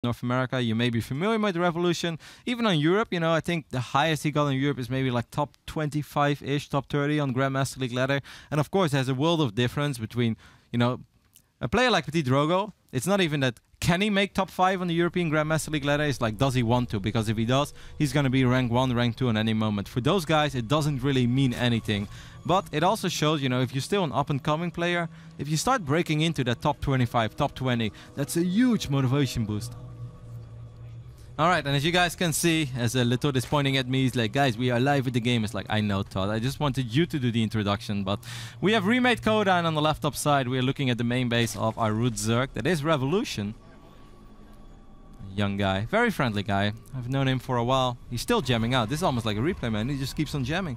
North America, you may be familiar with the Revolution. Even on Europe, you know, I think the highest he got in Europe is maybe like top 25-ish, top 30 on Grandmaster League ladder. And of course, there's a world of difference between, you know, a player like PtitDrogo. It's not even that can he make top 5 on the European Grandmaster League ladder. It's like, does he want to? Because if he does, he's going to be rank 1, rank 2 at any moment. For those guys, it doesn't really mean anything. But it also shows, you know, if you're still an up-and-coming player, if you start breaking into that top 25, top 20, that's a huge motivation boost. Alright, and as you guys can see, as Litod is pointing at me, he's like, guys, we are live with the game. It's like, I know, Todd. I just wanted you to do the introduction. But we have remade Coda, and on the left top side, we are looking at the main base of our root Zerg. That is Revolution. A young guy. Very friendly guy. I've known him for a while. He's still jamming out. This is almost like a replay, man. He just keeps on jamming.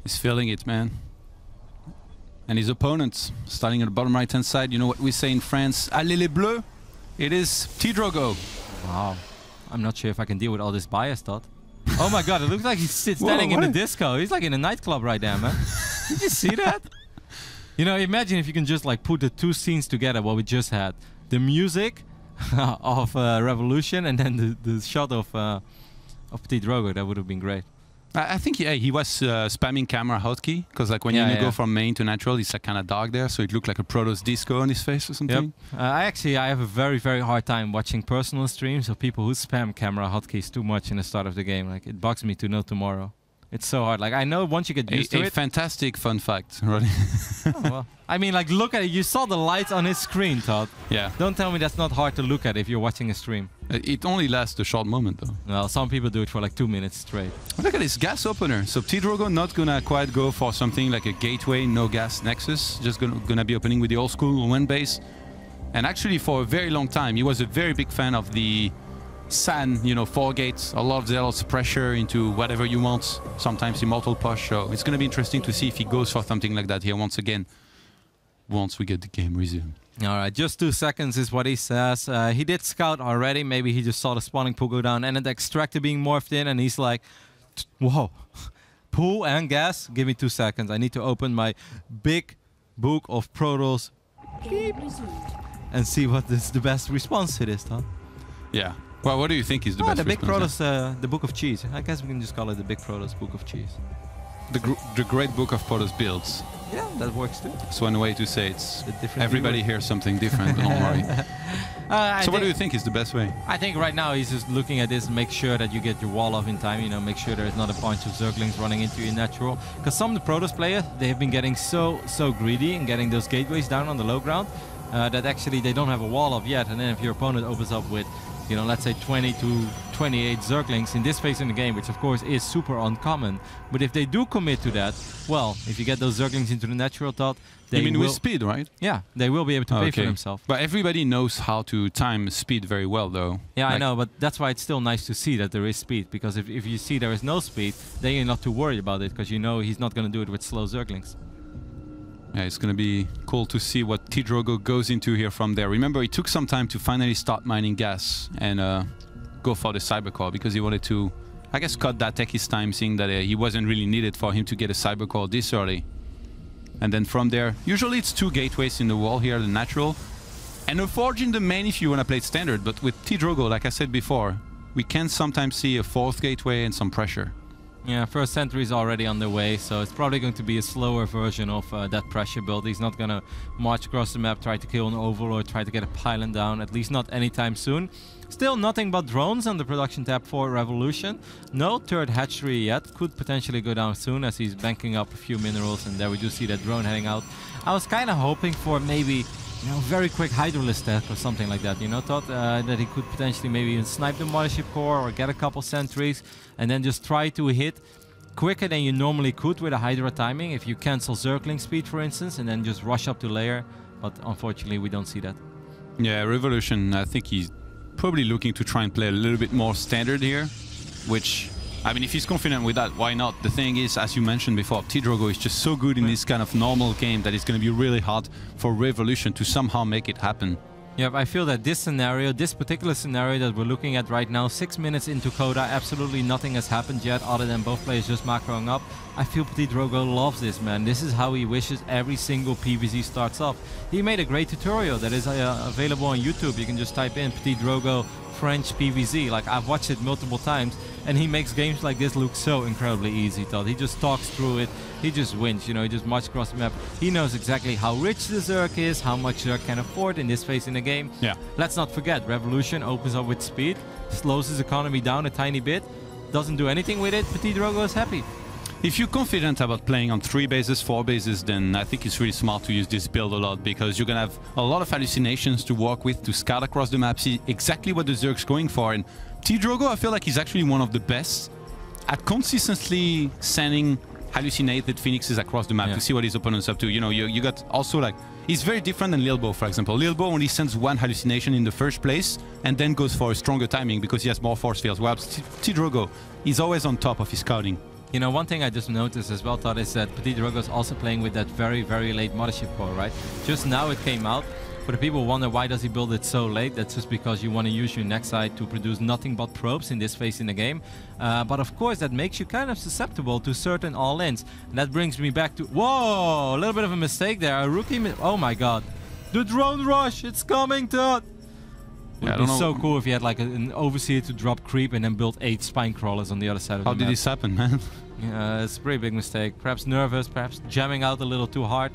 He's feeling it, man. And his opponents, starting at the bottom right-hand side, you know what we say in France? Allez les bleus! It is PtitDrogo. Wow. I'm not sure if I can deal with all this bias, Todd. Oh my god, it looks like he's standing in the disco. He's like in a nightclub right there, man. Did you see that? You know, imagine if you can just like put the two scenes together, what we just had. The music of Revolution and then the shot of PtitDrogo. That would have been great. I think he was spamming camera hotkey, because like when you go from main to natural, it's like kind of dark there, so it looked like a Protoss disco on his face or something. Yep. I have a very, very hard time watching personal streams of people who spam camera hotkeys too much in the start of the game. Like, it bugs me to no tomorrow. It's so hard. Like, I know once you get used to it. A fantastic fun fact, really. Oh, well. I mean, like, look at it. You saw the lights on his screen, Todd. Yeah. Don't tell me that's not hard to look at if you're watching a stream. It only lasts a short moment, though. Well, some people do it for like 2 minutes straight. Look at this gas opener. So PtitDrogo not gonna quite go for something like a gateway, no gas nexus. Just gonna be opening with the old school one base. And actually, for a very long time, he was a very big fan of the SAN, you know, 4 gates, a lot of zealots pressure into whatever you want, sometimes immortal push. So it's going to be interesting to see if he goes for something like that here once again, once we get the game resumed. Alright, just 2 seconds is what he says. He did scout already, maybe he just saw the spawning pool go down and the extractor being morphed in, and he's like, whoa, pool and gas? Give me 2 seconds, I need to open my big book of Protoss and see what is the best response to this, huh? Yeah. Well, what do you think is the best the big response? Protoss, the Book of Cheese. I guess we can just call it the Big Protoss Book of Cheese. The great book of Protoss builds. Yeah, that works too. That's one way to say it's everybody hears something different, don't worry. So what do you think is the best way? I think right now he's just looking at this and make sure that you get your wall off in time, you know, make sure there's not a bunch of Zerglings running into your natural. Because some of the Protoss players, they have been getting so greedy and getting those gateways down on the low ground that actually they don't have a wall off yet. And then if your opponent opens up with, you know, let's say 20 to 28 Zerglings in this phase in the game, which of course is super uncommon. But if they do commit to that, well, if you get those Zerglings into the natural thought, they will... with speed, right? Yeah, they will be able to pay for themselves. But everybody knows how to time speed very well, though. Yeah, like, I know, but that's why it's still nice to see that there is speed. Because if you see there is no speed, then you're not too worried about it, because you know he's not going to do it with slow Zerglings. Yeah, it's going to be cool to see what PtitDrogo goes into here from there. Remember, it took some time to finally start mining gas and go for the Cybercore, because he wanted to, I guess, cut that Techie's time, seeing that he wasn't really needed for him to get a Cybercore this early. And then from there, usually it's 2 gateways in the wall here, the natural, and a forge in the main if you want to play it standard. But with PtitDrogo, like I said before, we can sometimes see a 4th gateway and some pressure. Yeah, first sentry is already on the way, so it's probably going to be a slower version of that pressure build. He's not going to march across the map, try to kill an oval or try to get a pylon down, at least not anytime soon. Still nothing but drones on the production tab for Revolution. No third hatchery yet, could potentially go down soon as he's banking up a few minerals, and there we do see that drone heading out. I was kind of hoping for maybe, you know, very quick Hydralisk test or something like that, you know, thought that he could potentially maybe even snipe the Mothership Core or get a couple sentries and then just try to hit quicker than you normally could with a Hydra timing if you cancel Zergling speed, for instance, and then just rush up to layer. But unfortunately, we don't see that. Yeah, Revolution, I think he's probably looking to try and play a little bit more standard here, which, I mean, if he's confident with that, why not? The thing is, as you mentioned before, PtitDrogo is just so good in this kind of normal game that it's going to be really hard for Revolution to somehow make it happen. Yeah, I feel that this scenario, this particular scenario that we're looking at right now, 6 minutes into Coda, absolutely nothing has happened yet other than both players just macroing up. I feel PtitDrogo loves this, man. This is how he wishes every single PvZ starts off. He made a great tutorial that is available on YouTube. You can just type in PtitDrogo French PvZ. Like, I've watched it multiple times, and he makes games like this look so incredibly easy, Todd. He just talks through it. He just wins, you know, he just marches across the map. He knows exactly how rich the Zerg is, how much Zerg can afford in this phase in the game. Yeah. Let's not forget, Revolution opens up with speed, slows his economy down a tiny bit, doesn't do anything with it, PtitDrogo is happy. If you're confident about playing on 3 bases, 4 bases, then I think it's really smart to use this build a lot, because you're going to have a lot of hallucinations to work with, to scout across the map, see exactly what the Zerg's going for. And PtitDrogo, I feel like he's actually one of the best at consistently sending hallucinated phoenixes across the map to see what his opponent's up to. You know, you got also like, he's very different than Lil Bo, for example. Lil Bo only sends one hallucination in the first place and then goes for a stronger timing because he has more force fields, while PtitDrogo is always on top of his scouting. You know, one thing I just noticed as well, Todd, is that PtitDrogo is also playing with that very, very late Mothership core, right? Just now it came out, but the people wonder why does he build it so late. That's just because you want to use your next side to produce nothing but probes in this phase in the game. But of course, that makes you kind of susceptible to certain all-ins. And that brings me back to... Whoa! A little bit of a mistake there. A rookie... Oh my god. The drone rush! It's coming, Todd! It would be so cool if you had like an overseer to drop creep and then build 8 spine crawlers on the other side of the map. How did this happen, man? Yeah, it's a pretty big mistake. Perhaps nervous, perhaps jamming out a little too hard.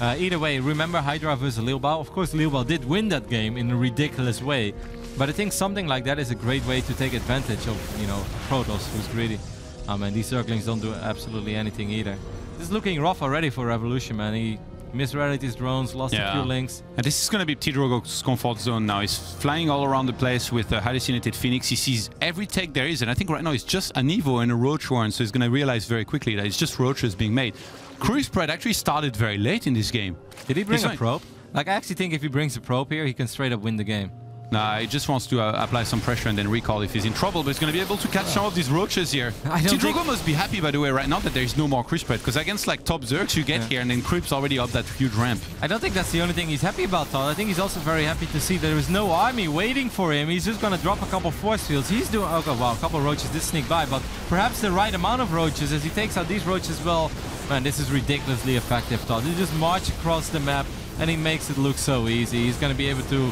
Either way, remember Hydra versus Lil Bao? Of course, Lil Bao did win that game in a ridiculous way. But I think something like that is a great way to take advantage of, you know, Protoss, who's greedy. And these Zerglings don't do absolutely anything either. This is looking rough already for Revolution, man. He misread his drones, lost a few links. And this is going to be PtitDrogo's comfort zone now. He's flying all around the place with a hallucinated Phoenix. He sees every tech there is, and I think right now it's just an Evo and a Roach Warren, so he's going to realize very quickly that it's just Roaches being made. Cruise Spread actually started very late in this game. Did he bring a probe? Like, I actually think if he brings a probe here, he can straight up win the game. Nah, he just wants to apply some pressure and then recall if he's in trouble, but he's going to be able to catch some of these Roaches here. PtitDrogo must be happy, by the way, right now that there's no more creep spread, because against like top Zergs you get here and then creep's already up that huge ramp. I don't think that's the only thing he's happy about, Todd. I think he's also very happy to see there is no army waiting for him. He's just going to drop a couple force fields. He's doing... Okay, wow, a couple Roaches did sneak by, but perhaps the right amount of Roaches as he takes out these Roaches. Well, man, this is ridiculously effective, Todd. He just march across the map and he makes it look so easy. He's going to be able to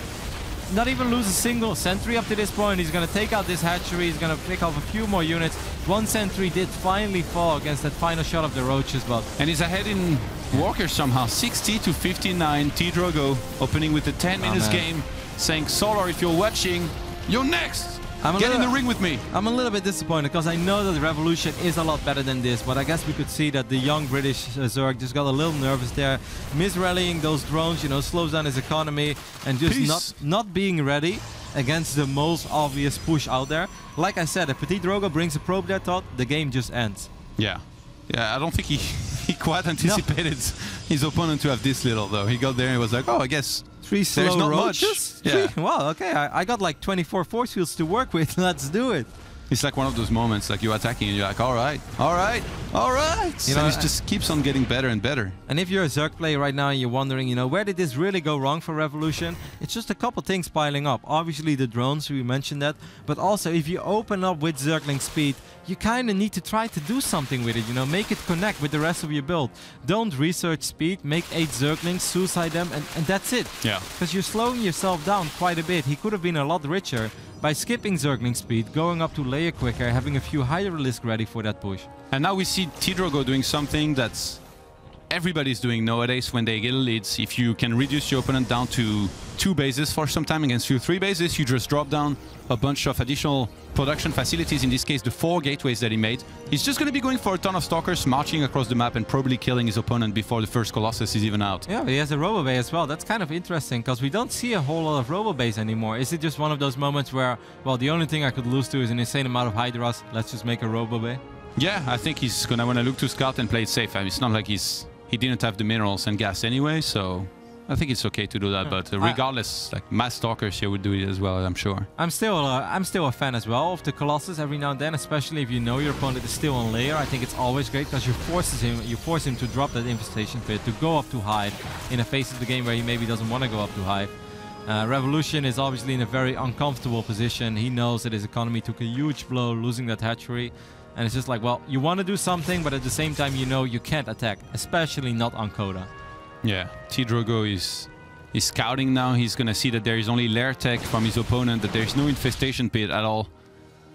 not even lose a single sentry up to this point. He's going to take out this hatchery. He's going to pick off a few more units. One sentry did finally fall against that final shot of the Roaches, but... And he's ahead in Walker somehow. 60 to 59. PtitDrogo opening with the 10 minutes game, saying, Solar, if you're watching, you're next! Get in the ring with me. I'm a little bit disappointed because I know that the Revolution is a lot better than this, but I guess we could see that the young British Zerg just got a little nervous there. Misrallying those drones, you know, slows down his economy and just not being ready against the most obvious push out there. Like I said, if PtitDrogo brings a probe there, Todd, the game just ends. Yeah. Yeah, I don't think he quite anticipated his opponent to have this little, though. He got there and he was like, oh, I guess... 3 slow Roaches? Yeah. Wow, okay, I got like 24 force fields to work with. Let's do it. It's like one of those moments, like you're attacking and you're like, all right, all right, all right. You know, it just keeps on getting better and better. And if you're a Zerg player right now and you're wondering, you know, where did this really go wrong for Revolution? It's just a couple things piling up. Obviously the drones, we mentioned that. But also, if you open up with Zergling speed, you kind of need to try to do something with it, you know, make it connect with the rest of your build. Don't research speed, make 8 Zerglings, suicide them, and that's it. Yeah. Because you're slowing yourself down quite a bit. He could have been a lot richer by skipping Zergling speed, going up to layer quicker, having a few higher risk ready for that push. And now we see PtitDrogo doing something that's everybody's doing nowadays when they get leads. If you can reduce your opponent down to 2 bases for some time against 3 bases, you just drop down a bunch of additional production facilities, in this case the 4 gateways that he made. He's just going to be going for a ton of stalkers, marching across the map and probably killing his opponent before the first Colossus is even out. Yeah, he has a Robo Bay as well. That's kind of interesting because we don't see a whole lot of Robo Bays anymore. Is it just one of those moments where, well, the only thing I could lose to is an insane amount of Hydras, let's just make a Robo Bay? Yeah, I think he's going to want to look to scout and play it safe. I mean, it's not like he didn't have the minerals and gas anyway, so I think it's okay to do that. But regardless, like mass stalkers here would do it as well, I'm sure. I'm still a fan as well of the Colossus every now and then, especially if you know your opponent is still on layer. I think it's always great because you force him to drop that infestation pit, to go up too high in a phase of the game where he maybe doesn't want to go up too high. Revolution is obviously in a very uncomfortable position. He knows that his economy took a huge blow losing that hatchery. And it's just like, well, you want to do something, but at the same time, you know you can't attack, especially not on Coda. Yeah, PtitDrogo is scouting now. He's going to see that there is only lair tech from his opponent, that there's no infestation pit at all.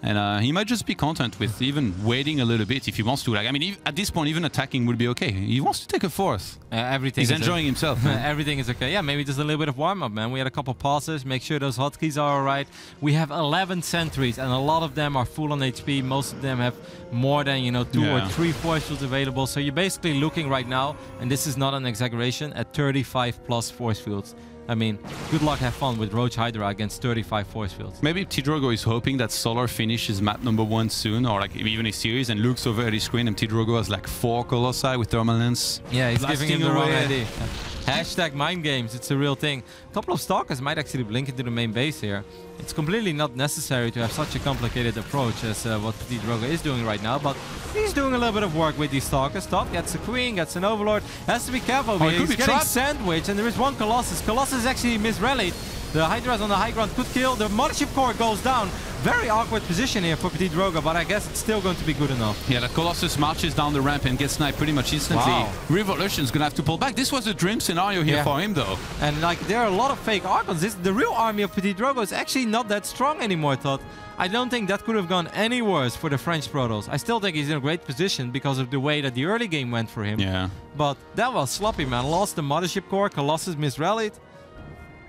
And he might just be content with even waiting a little bit if he wants to. Like, I mean, at this point, even attacking would be okay. He wants to take a fourth. Everything. He's enjoying himself. Everything is okay. Yeah, maybe just a little bit of warm-up, man. We had a couple pauses. Make sure those hotkeys are all right. We have 11 sentries, and a lot of them are full on HP. Most of them have more than, 2 or 3 force fields available. So you're basically looking right now, and this is not an exaggeration, at 35 plus force fields. I mean, good luck, have fun with Roach Hydra against 35 force fields. Maybe PtitDrogo is hoping that Solar finishes map #1 soon, or like even a series, and looks over at his screen and PtitDrogo has like 4 Colossi with Thermal Lens. Yeah, he's giving him the wrong idea. Yeah. Hashtag mind games, it's a real thing. A couple of Stalkers might actually blink into the main base here. It's completely not necessary to have such a complicated approach as what PtitDrogo is doing right now, but he's doing a little bit of work with these Stalkers. Top gets a Queen, gets an Overlord, has to be careful. He's getting sandwiched, and there is one Colossus. Colossus actually misrallied. The Hydras on the high ground could kill. The Mothership Core goes down. Very awkward position here for PtitDrogo, but I guess it's still going to be good enough. Yeah, the Colossus marches down the ramp and gets sniped pretty much instantly. Wow. Revolution's gonna have to pull back. This was a dream scenario here for him, though. And like, there are a lot of fake Archons. The real army of PtitDrogo is actually not that strong anymore, Todd. I don't think that could have gone any worse for the French Protoss. I still think he's in a great position because of the way that the early game went for him. Yeah. But that was sloppy, man. Lost the Mothership Core, Colossus misrallied.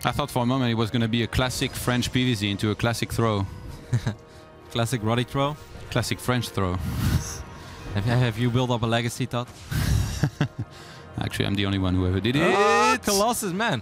I thought for a moment it was going to be a classic French PvZ into a classic throw. Classic Roddy throw? Classic French throw. Have you built up a legacy, Todd? Actually, I'm the only one who ever did it. Oh, Colossus, man.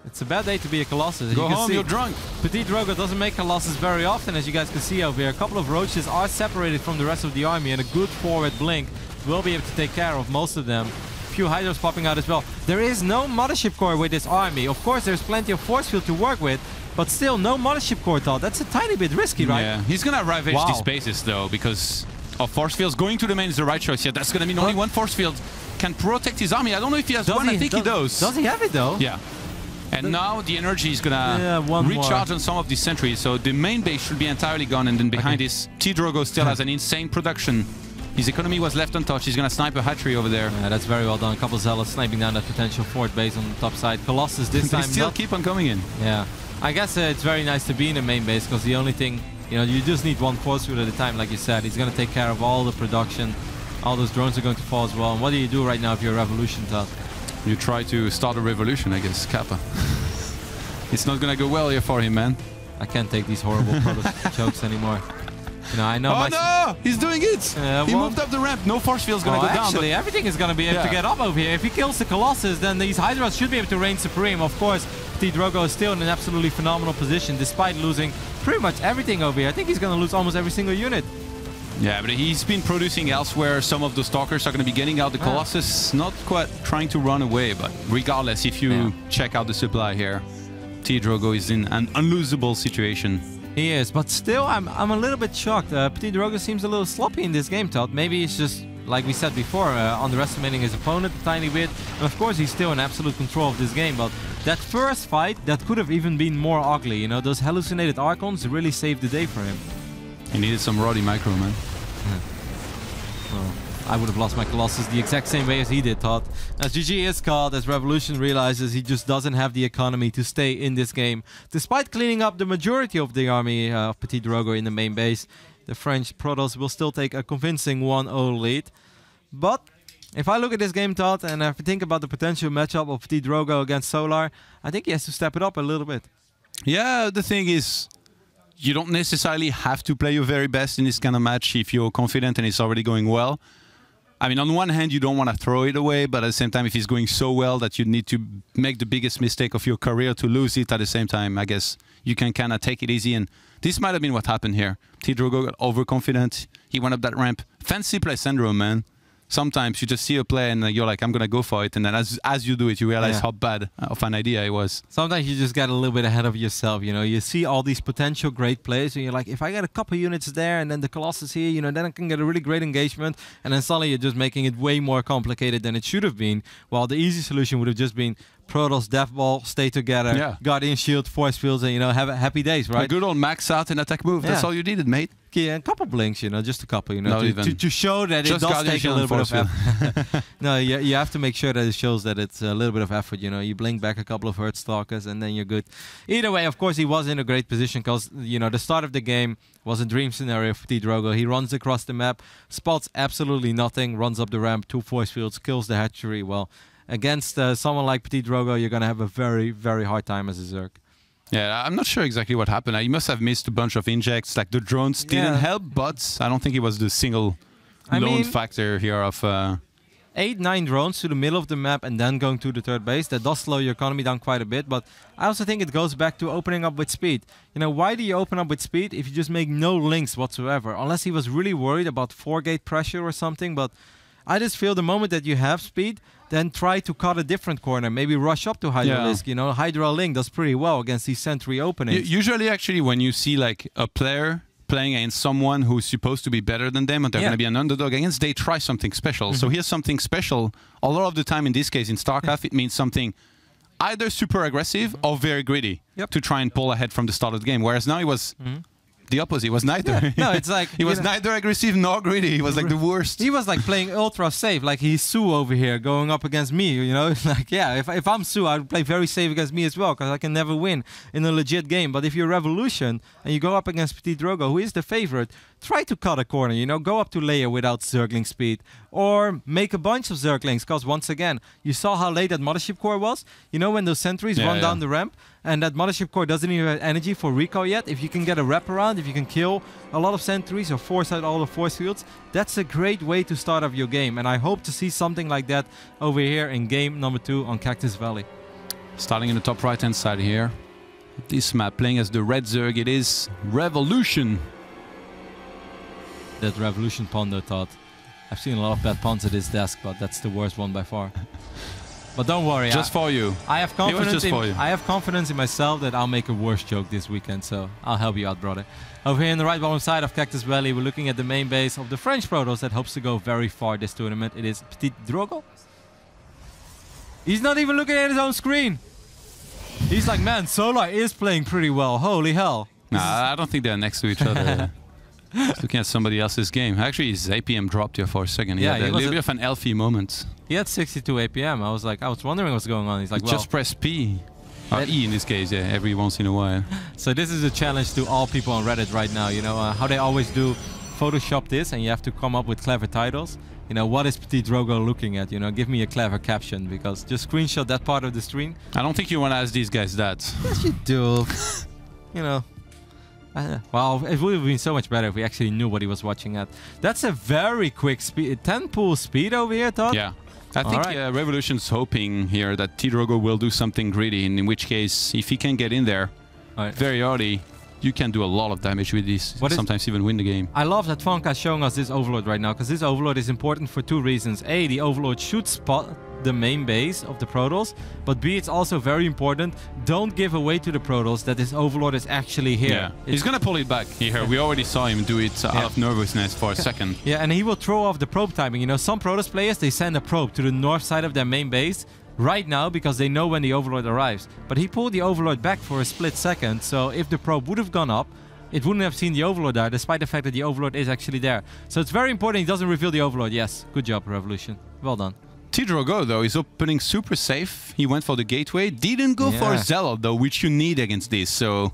It's a bad day to be a Colossus. Go home, you're drunk. PtitDrogo doesn't make Colossus very often, as you guys can see over here. A couple of Roaches are separated from the rest of the army, and a good forward blink will be able to take care of most of them. Few Hydras popping out as well. There is no Mothership Core with this army. Of course, there's plenty of force field to work with, but still no Mothership Core, Todd. That's a tiny bit risky, right? Yeah, he's gonna ravage these spaces though, because of force fields. Going to the main is the right choice. Yeah, that's gonna mean only one force field can protect his army. I don't know if he has one. I think he does. Does he have it though? Yeah. And now the energy is gonna recharge on some of these sentries, so the main base should be entirely gone, and then behind this, PtitDrogo still has an insane production. His economy was left untouched. He's gonna snipe a hatchery over there. Yeah, that's very well done. A couple of Zealots sniping down that potential fort base on the top side. Colossus this time. They still keep on coming in. Yeah. I guess it's very nice to be in the main base, because the only thing, you just need one force field at a time, like you said. He's gonna take care of all the production. All those drones are going to fall as well. And what do you do right now if you're a Revolution, Todd? You try to start a revolution, I guess, Kappa. It's not gonna go well here for him, man. I can't take these horrible Protoss jokes anymore. I know. Oh no! He's doing it! He moved up the ramp. No force field's gonna go down. Actually, everything is gonna be able to get up over here. If he kills the Colossus, then these Hydras should be able to reign supreme. Of course, PtitDrogo is still in an absolutely phenomenal position, despite losing pretty much everything over here. I think he's gonna lose almost every single unit. Yeah, but he's been producing elsewhere. Some of the Stalkers are gonna be getting out. The Colossus not quite trying to run away, but regardless, if you check out the supply here, PtitDrogo is in an unlosable situation. He is, but still, I'm a little bit shocked. PtitDrogo seems a little sloppy in this game, Todd. Maybe it's just, like we said before, underestimating his opponent a tiny bit. And of course, he's still in absolute control of this game. But that first fight, that could have even been more ugly. Those hallucinated Archons really saved the day for him. He needed some Roddy micro, man. Well, I would have lost my Colossus the exact same way as he did, Todd. As GG is called, as Revolution realizes he just doesn't have the economy to stay in this game. Despite cleaning up the majority of the army of PtitDrogo in the main base, the French Protoss will still take a convincing 1-0 lead. But if I look at this game, Todd, and if I think about the potential matchup of PtitDrogo against Solar, I think he has to step it up a little bit. Yeah, the thing is, you don't necessarily have to play your very best in this kind of match if you're confident and it's already going well. I mean, on one hand, you don't want to throw it away, but at the same time, if it's going so well that you need to make the biggest mistake of your career to lose it at the same time, I guess you can kind of take it easy. And this might have been what happened here. PtitDrogo got overconfident. He went up that ramp. Fancy play syndrome, man. sometimes you just see a play and you're like, I'm going to go for it. And then as you do it, you realize how bad of an idea it was. Sometimes you just get a little bit ahead of yourself, you know. You see all these potential great plays and you're like, if I get a couple units there and then the Colossus here, you know, then I can get a really great engagement. And then suddenly you're just making it way more complicated than it should have been. While the easy solution would have just been Protoss, Death Ball, stay together, Guardian Shield, Force Fields, and, you know, have happy days, right? A good old max out and attack move. That's all you needed, mate. Yeah, a couple blinks, you know, just a couple, you know, to show that it does take a little bit of effort. No, you have to make sure that it shows that it's a little bit of effort, you know. You blink back a couple of Hurt Stalkers and then you're good. Either way, of course, he was in a great position because, you know, the start of the game was a dream scenario for PtitDrogo. He runs across the map, spots absolutely nothing, runs up the ramp, 2 Force Fields, kills the hatchery. Well, against someone like PtitDrogo, you're going to have a very, very hard time as a Zerg. Yeah, I'm not sure exactly what happened. He must have missed a bunch of injects. Like the drones didn't help, but I don't think it was the single lone factor here of... 8-9 drones to the middle of the map and then going to the third base. That does slow your economy down quite a bit, but I also think it goes back to opening up with speed. You know, why do you open up with speed if you just make no links whatsoever? Unless he was really worried about 4-gate pressure or something, but I just feel the moment that you have speed, then try to cut a different corner. Maybe rush up to Hydralisk. You know, Hydra Link does pretty well against these sentry openings. Usually, actually, when you see like a player playing against someone who's supposed to be better than them and they're going to be an underdog against, they try something special. So here's something special. A lot of the time in this case, in StarCraft, it means something either super aggressive or very greedy to try and pull ahead from the start of the game. Whereas now it was... the opposite. He was neither. No, it's like he was neither aggressive nor greedy. He was like the worst. He was like playing ultra safe, like he's Su over here going up against me. You know, like if I'm Su, I would play very safe against me as well because I can never win in a legit game. But if you're Revolution and you go up against PtitDrogo, who is the favorite, try to cut a corner. You know, go up to layer without Zergling speed or make a bunch of Zerglings. Because once again, you saw how late that Mothership Core was. You know, when those sentries run down the ramp. And that Mothership Core doesn't even have energy for recall yet. If you can get a wraparound, if you can kill a lot of sentries or force out all the force fields, that's a great way to start off your game. And I hope to see something like that over here in game number 2 on Cactus Valley. Starting in the top right-hand side here. This map playing as the Red Zerg, it is Revolution. That Revolution Pondo thought. I've seen a lot of bad puns at his desk, but that's the worst one by far. But don't worry. Just for you. I have confidence in myself that I'll make a worse joke this weekend, so I'll help you out, brother. Over here in the right bottom side of Cactus Valley, we're looking at the main base of the French Protoss that hopes to go very far this tournament. It is PtitDrogo. He's not even looking at his own screen. He's like, man, Solar is playing pretty well. Holy hell. Nah, I don't think they're next to each other. He's looking at somebody else's game. Actually, his APM dropped here for a second. He had a little bit of an Elfie moment. He had 62 APM. I was wondering what's going on. He's like, just press P. Or E in this case, every once in a while. So this is a challenge to all people on Reddit right now. You know, how they always do Photoshop this and you have to come up with clever titles. You know, what is PtitDrogo looking at? You know, give me a clever caption because just screenshot that part of the screen. I don't think you want to ask these guys that. Yes, you do. You know. Well, it would have been so much better if we actually knew what he was watching at. That's a very quick speed. 10 pool speed over here, Todd? Yeah. I think Revolution's hoping here that PtitDrogo will do something greedy, and in which case, if he can get in there very early, you can do a lot of damage with this, sometimes even win the game. I love that Fonka is showing us this Overlord right now, because this Overlord is important for 2 reasons. A, the Overlord should spot the main base of the Protoss, but B, it's also very important, don't give away to the Protoss that this Overlord is actually here. Yeah. He's gonna pull it back here. We already saw him do it out of nervousness for a second. Yeah, and he will throw off the probe timing. You know, some Protoss players, they send a probe to the north side of their main base right now because they know when the Overlord arrives. But he pulled the Overlord back for a split second, so if the probe would have gone up, it wouldn't have seen the Overlord there, despite the fact that the Overlord is actually there. So it's very important he doesn't reveal the Overlord. Yes, good job, Revolution. Well done. PtitDrogo, though, is opening super safe. He went for the gateway. Didn't go for Zealot, though, which you need against this. So,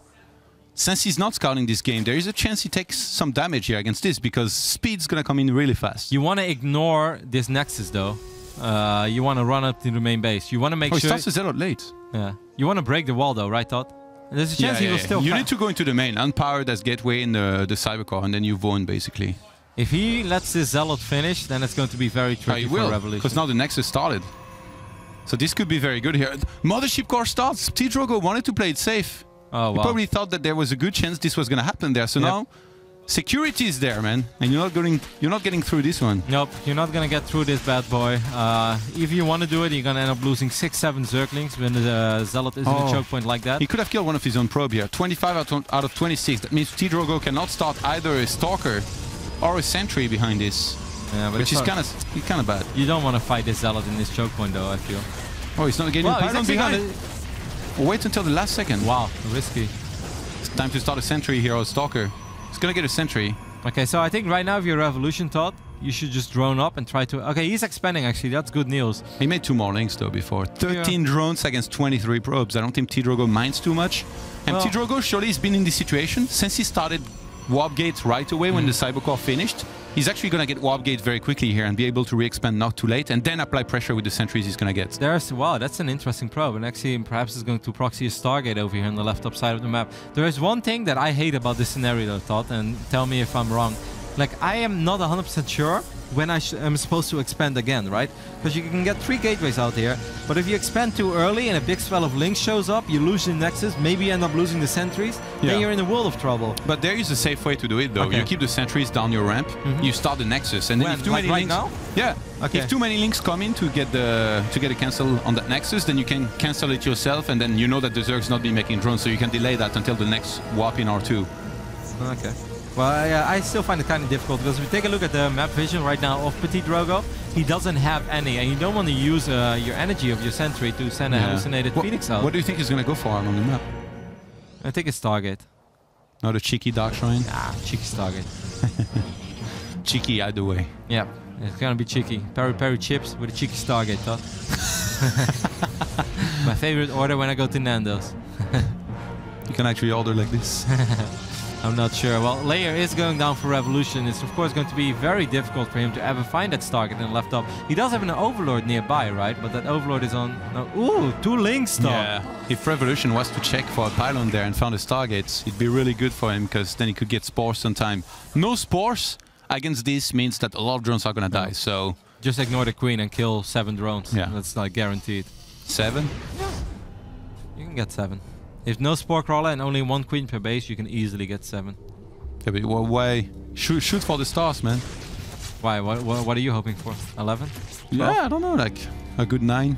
since he's not scouting this game, there is a chance he takes some damage here against this because speed's going to come in really fast. You want to ignore this Nexus, though. You want to run up to the main base. You want to make sure... he starts the Zealot late. Yeah. You want to break the wall, though, right, Todd? There's a chance he will still... You need to go into the main, unpowered as gateway in the Cybercore, and then you've won, basically. If he lets this Zealot finish, then it's going to be very tricky for Revolution. Because now the Nexus started. So this could be very good here. Mothership Core starts. PtitDrogo wanted to play it safe. Oh, wow. He probably thought that there was a good chance this was going to happen there. So now Security is there, man, and you're not getting through this one. Nope, you're not gonna get through this bad boy. If you want to do it, you're gonna end up losing 6-7 Zerglings when the Zealot is in a choke point like that. He could have killed one of his own probe here. 25 out of 26. That means PtitDrogo cannot start either a Stalker or a Sentry behind this. Yeah, but which is kind of bad. You don't want to fight this Zealot in this choke point, though, I feel. Oh, he's not getting pylon behind. Wait until the last second. Wow, risky. It's time to start a Sentry here or a Stalker. He's gonna get a Sentry. Okay, so I think right now if you're Revolution Todd, you should just drone up and try to... Okay, he's expanding actually, that's good news. He made 2 more links though before. 13 drones against 23 probes. I don't think PtitDrogo minds too much. And PtitDrogo surely has been in this situation since he started Warp Gate right away when the Cybercore finished. He's actually going to get Warp Gate very quickly here and be able to re-expand not too late and then apply pressure with the sentries he's going to get. Wow, that's an interesting probe. And actually, perhaps it's going to proxy a Stargate over here on the left top side of the map. There is one thing that I hate about this scenario, Todd, and tell me if I'm wrong. Like, I am not 100% sure when I am supposed to expand again, right? Because you can get 3 gateways out here, but if you expand too early and a big swell of links shows up, you lose your nexus, maybe you end up losing the sentries, then you're in a world of trouble. But there is a safe way to do it, though. Okay. You keep the sentries down your ramp, you start the nexus, and then if too many right links, now? Yeah. Okay. If too many links come in to get a cancel on that nexus, then you can cancel it yourself, and then you know that the Zerg's not be making drones, so you can delay that until the next warp in R2. Okay. Well, I still find it kind of difficult because if we take a look at the map vision right now of PtitDrogo, he doesn't have any, and you don't want to use your energy of your sentry to send a hallucinated Phoenix out. What do you think he's going to go for on the map? I think it's Stargate. Not a cheeky Dark Shrine? Ah, cheeky Stargate. Cheeky either way. Yeah, it's going to be cheeky. Peri chips with a cheeky Stargate, Todd. My favorite order when I go to Nando's. You can actually order like this. I'm not sure. Well, Layer is going down for Revolution. It's of course going to be very difficult for him to ever find that Stargate in the left top. He does have an Overlord nearby, right? But that Overlord is on... No. Ooh, 2 links though. Yeah. If Revolution was to check for a pylon there and found a Stargate, it'd be really good for him because then he could get spores on time. No spores against this means that a lot of drones are going to die, so... Just ignore the Queen and kill 7 drones. Yeah. That's like guaranteed. 7? Yeah. You can get 7. If no Spore Crawler and only 1 Queen per base, you can easily get 7. Yeah, but why? Shoot for the stars, man. Why? What are you hoping for? 11? 12? Yeah, I don't know, like a good 9.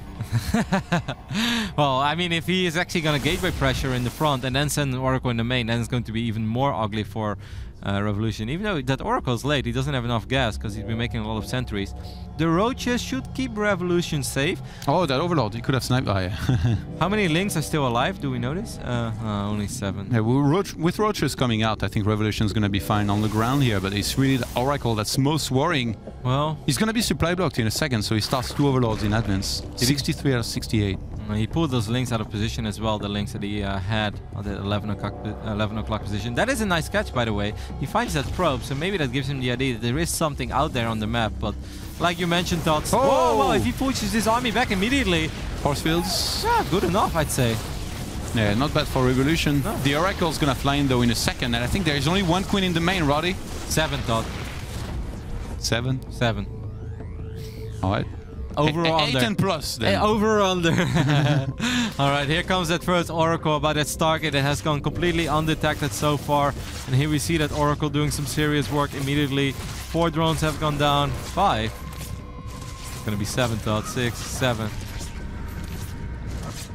Well, I mean, if he is actually going to gateway pressure in the front and then send an Oracle in the main, then it's going to be even more ugly for Revolution. Even though that Oracle is late, he doesn't have enough gas because he's been making a lot of sentries. The Roaches should keep Revolution safe. Oh, that Overlord, he could have sniped. Oh, yeah. How many links are still alive? Do we notice? Only 7. Yeah, with Roaches coming out, I think Revolution is going to be fine on the ground here, but it's really the Oracle that's most worrying. Well, he's going to be supply blocked in a second, so he starts 2 Overlords in advance. 63 out of 68. He pulled those links out of position as well, the links that he had on the 11 o'clock position. That is a nice catch, by the way. He finds that probe, so maybe that gives him the idea that there is something out there on the map, but like you mentioned, Todd. Oh, well, if he pushes his army back immediately. Force fields. Yeah, good enough, I'd say. Yeah, not bad for Revolution. No. The Oracle's gonna fly in though in a second, and I think there is only 1 Queen in the main, Roddy. 7, Todd. 7? 7. Alright. Over or under? 8 and plus then. Hey, over or under. Alright, here comes that first Oracle about that Stargate that has gone completely undetected so far. And here we see that Oracle doing some serious work immediately. 4 drones have gone down. 5. It's gonna be 7, Todd. 6, 7.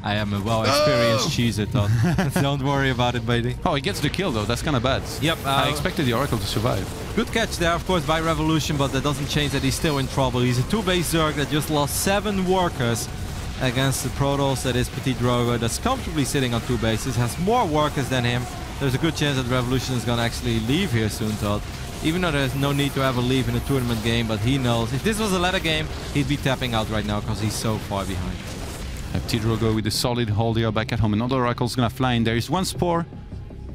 I am a well-experienced cheeser, Todd. Don't worry about it, baby. Oh, he gets the kill though. That's kind of bad. Yep. I expected the Oracle to survive. Good catch there, of course, by Revolution, but that doesn't change that he's still in trouble. He's a 2-base Zerg that just lost 7 workers against the Protoss that is PtitDrogo, that's comfortably sitting on 2 bases, has more workers than him. There's a good chance that Revolution is going to actually leave here soon, Todd. Even though there's no need to ever leave in a tournament game, but he knows if this was a ladder game, he'd be tapping out right now because he's so far behind. PtitDrogo with a solid hold here back at home. Another Oracle's gonna fly in. There is 1 Spore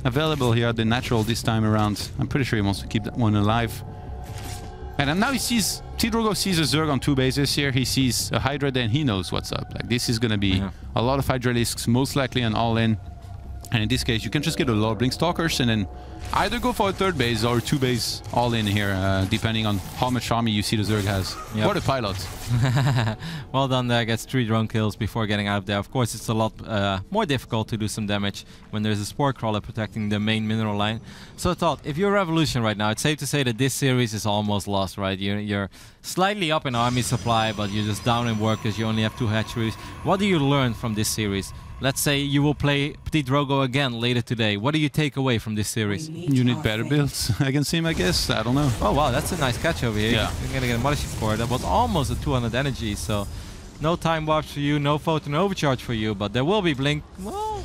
available here at the natural this time around. I'm pretty sure he wants to keep that one alive. And now he sees, PtitDrogo sees a Zerg on 2 bases here. He sees a Hydra, then he knows what's up. Like, this is gonna be a lot of Hydralisks, most likely an all-in. And in this case, you can just get a lot of Blink Stalkers and then either go for a third base or two base all in here, depending on how much army you see the Zerg has. Yep. What a pilot. Well done there, gets 3 drone kills before getting out of there. Of course, it's a lot more difficult to do some damage when there's a Spore Crawler protecting the main mineral line. So I thought, if you're Revolution right now, it's safe to say that this series is almost lost, right? You're slightly up in army supply, but you're just down in workers. You only have 2 hatcheries. What do you learn from this series? Let's say you will play PtitDrogo again later today. What do you take away from this series? You need better builds against him, I guess. I don't know. Oh wow, that's a nice catch over here. Yeah. You're gonna get a Mothership Core. That was almost a 200 energy, so no time warps for you, no photon overcharge for you, but there will be Blink. Well,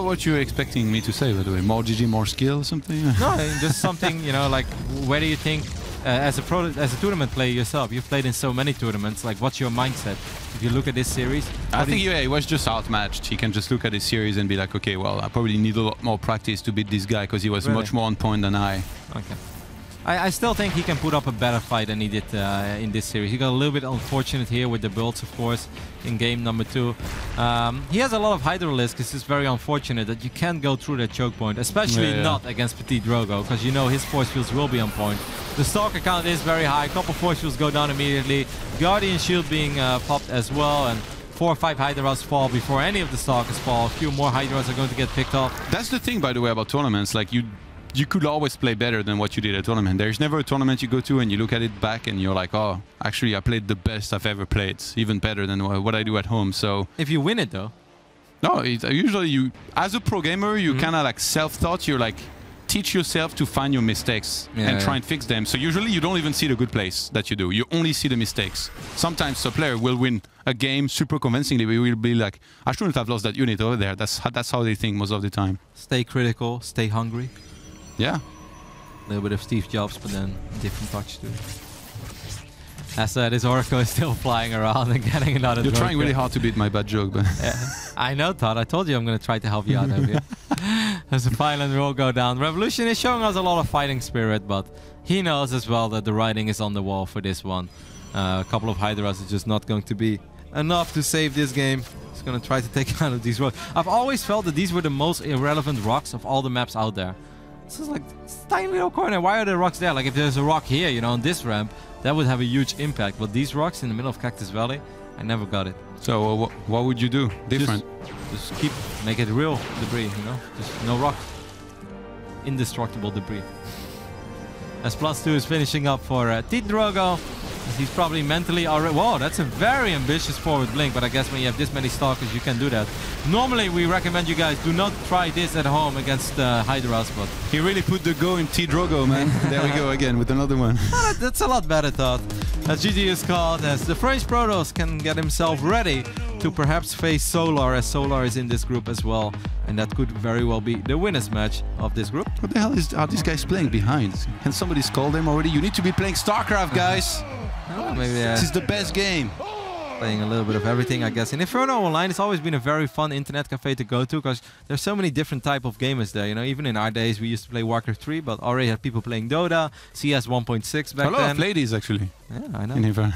what you expecting me to say, by the way? More GG, more skill, something? No, just something, you know, like where do you think, as a tournament player yourself, you've played in so many tournaments, like what's your mindset? If you look at this series, I think he was just outmatched. He can just look at this series and be like, okay, well, I probably need a lot more practice to beat this guy because he was much more on point than I. Okay. I still think he can put up a better fight than he did in this series. He got a little bit unfortunate here with the builds, of course, in game number 2. He has a lot of Hydralisk. It's just very unfortunate that you can't go through that choke point, especially not against PtitDrogo, because you know his force fields will be on point. The Stalker count is very high. A couple force fields go down immediately. Guardian Shield being popped as well, and 4 or 5 Hydras fall before any of the Stalkers fall. A few more Hydras are going to get picked off. That's the thing, by the way, about tournaments. Like you could always play better than what you did at a tournament. There's never a tournament you go to and you look at it back and you're like, oh, actually I played the best I've ever played, even better than what I do at home. So if you win it though. No, usually you, as a pro gamer, you kind of like self-taught. You're like, teach yourself to find your mistakes and try and fix them. So usually you don't even see the good plays that you do. You only see the mistakes. Sometimes a player will win a game super convincingly. We will be like, I shouldn't have lost that unit over there. That's how they think most of the time. Stay critical, stay hungry. Yeah. A little bit of Steve Jobs, but then different touch to it. As this Oracle is still flying around and getting another. You're trying really hard to beat my bad joke, but I know, Todd. I told you I'm going to try to help you out over here. As the final roll go down, Revolution is showing us a lot of fighting spirit, but he knows as well that the writing is on the wall for this one. A couple of Hydras is just not going to be enough to save this game. He's going to try to take out of these rocks. I've always felt that these were the most irrelevant rocks of all the maps out there. This is like this tiny little corner. Why are the rocks there? Like if there's a rock here, you know, on this ramp, that would have a huge impact. But these rocks in the middle of Cactus Valley, I never got it. So what would you do different? Just make it real debris, you know? Just no rock. Indestructible debris. As +2 is finishing up for PtitDrogo. He's probably mentally already... Whoa, that's a very ambitious forward blink, but I guess when you have this many Stalkers, you can do that. Normally, we recommend you guys do not try this at home against Hydras, but... He really put the go in PtitDrogo, man. There we go again with another one. That's a lot better, Todd. As GG is called, as the French Protoss can get himself ready to perhaps face Solar, as Solar is in this group as well. And that could very well be the winner's match of this group. What the hell are these guys playing behind? Can somebody scold them already? You need to be playing StarCraft, guys. Oh, maybe, this is the best game. Playing a little bit of everything, I guess. In Inferno Online, it's always been a very fun internet cafe to go to because there's so many different type of gamers there. You know, even in our days, we used to play Warcraft 3, but already had people playing Dota, CS 1.6 back then. A lot of ladies, actually. Yeah, I know. In Inferno.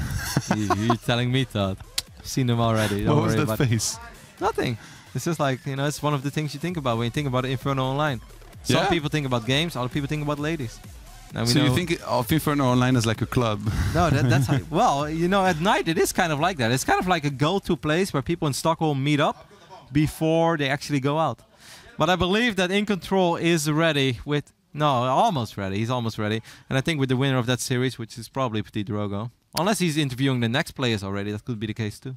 You're telling me, Todd. I've seen them already. What was that face? Nothing. It's just like, you know, it's one of the things you think about when you think about Inferno Online. Some people think about games, other people think about ladies. So you think of Inferno Online as like a club? No, that's how, well, you know, at night it is kind of like that. It's kind of like a go-to place where people in Stockholm meet up before they actually go out. But I believe that In Control is ready with... No, almost ready. He's almost ready. And I think with the winner of that series, which is probably PtitDrogo. Unless he's interviewing the next players already, that could be the case too.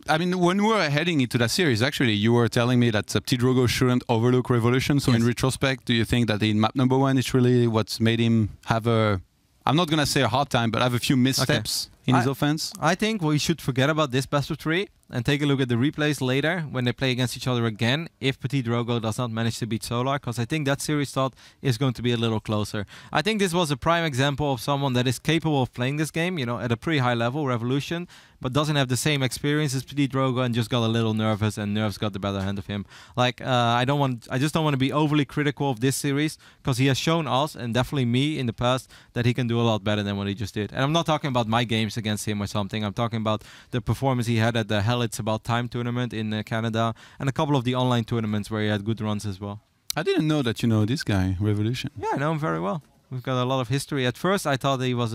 I mean, when we were heading into that series, actually, you were telling me that PtitDrogo shouldn't overlook Revolution. So in retrospect, do you think that in map number 1, it's really what's made him have a, I'm not going to say a hard time, but have a few missteps in his offense? I think we should forget about this best of 3 and take a look at the replays later when they play against each other again if PtitDrogo does not manage to beat Solar, because I think that series thought is going to be a little closer. I think this was a prime example of someone that is capable of playing this game, you know, at a pretty high level, Revolution, but doesn't have the same experience as PtitDrogo and just got a little nervous and nerves got the better hand of him. Like, I just don't want to be overly critical of this series because he has shown us and definitely me in the past that he can do a lot better than what he just did. And I'm not talking about my games games against him or something. I'm talking about the performance he had at the Hell It's About Time tournament in Canada, and a couple of the online tournaments where he had good runs as well. I didn't know that you know this guy, Revolution. Yeah, I know him very well. We've got a lot of history. At first, I thought he was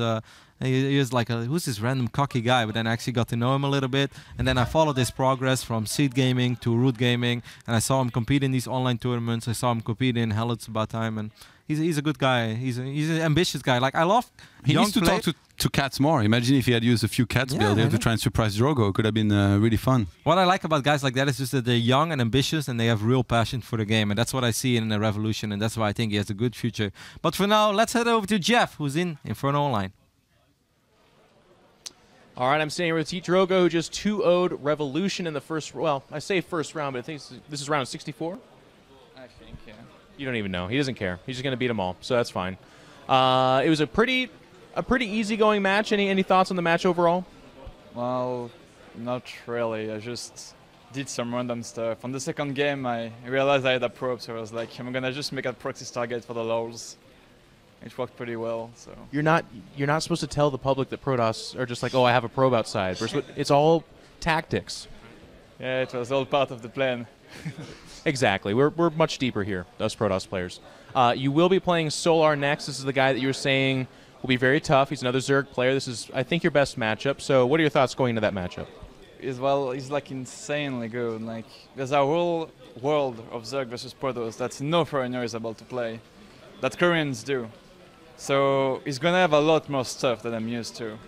he was like who's this random cocky guy, but then I actually got to know him a little bit, and then I followed his progress from seed gaming to root gaming, and I saw him compete in these online tournaments. I saw him compete in Hell It's About Time, and he's a good guy. He's an ambitious guy. Like, I love. He needs to talk to cats more. Imagine if he had used a few cats build to try and surprise Drogo. It could have been really fun. What I like about guys like that is just that they're young and ambitious, and they have real passion for the game, and that's what I see in the Revolution, and that's why I think he has a good future. But for now, let's head over to Jeff, who's in Inferno Online. All right, I'm standing here with PtitDrogo, who just 2-0'd Revolution in the first. Well, I say first round, but I think this is round 64. I think, yeah. You don't even know. He doesn't care. He's just going to beat them all, so that's fine. It was a pretty easygoing match. Any thoughts on the match overall? Well, not really. I just did some random stuff. On the second game, I realized I had a probe, so I was like, I'm gonna just make a proxy target for the lols. It worked pretty well. So You're not supposed to tell the public that Protoss are just like, oh, I have a probe outside. It's all tactics. yeah, it was all part of the plan. Exactly. We're much deeper here, us Protoss players. You will be playing Solar next. This is the guy that you were saying will be very tough. He's another Zerg player. This is, I think, your best matchup. So what are your thoughts going into that matchup? He's like insanely good. Like, there's a whole world of Zerg versus Protoss that no foreigner is able to play, that Koreans do. So he's gonna have a lot more stuff that I'm used to.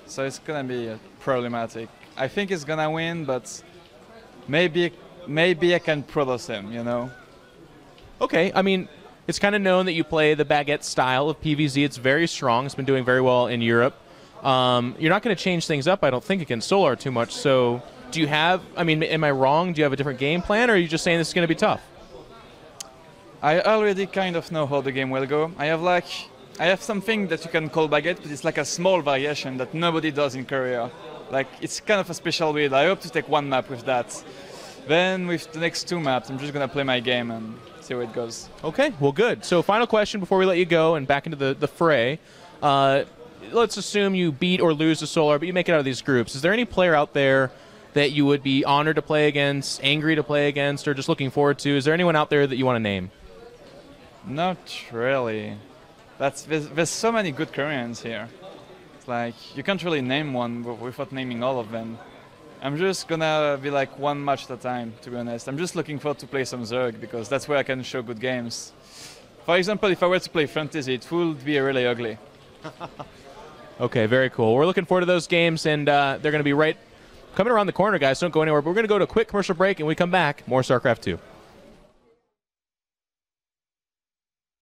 So it's gonna be problematic. I think he's gonna win, but maybe I can Protoss him, you know? Okay, I mean, it's kind of known that you play the baguette style of PvZ. It's very strong. It's been doing very well in Europe. You're not going to change things up, I don't think, against Solar too much. So do you have, I mean, am I wrong? Do you have a different game plan, or are you just saying this is going to be tough? I already kind of know how the game will go. I have something that you can call baguette, but it's like a small variation that nobody does in Korea. Like, it's kind of a special build. I hope to take one map with that. Then with the next two maps, I'm just going to play my game and see how it goes. Okay, well, good. So final question before we let you go and back into the fray. Let's assume you beat or lose to Solar, but you make it out of these groups. Is there any player out there that you would be honored to play against, angry to play against, or just looking forward to? Is there anyone out there that you want to name? Not really. There's so many good Koreans here. It's like, you can't really name one without naming all of them. I'm just gonna be like one match at a time, to be honest. I'm just looking forward to play some Zerg, because that's where I can show good games. For example, if I were to play Fantasy, it would be really ugly. Okay, very cool. We're looking forward to those games, and they're going to be right coming around the corner, guys. Don't go anywhere. But we're going to go to a quick commercial break, and when we come back, more StarCraft 2.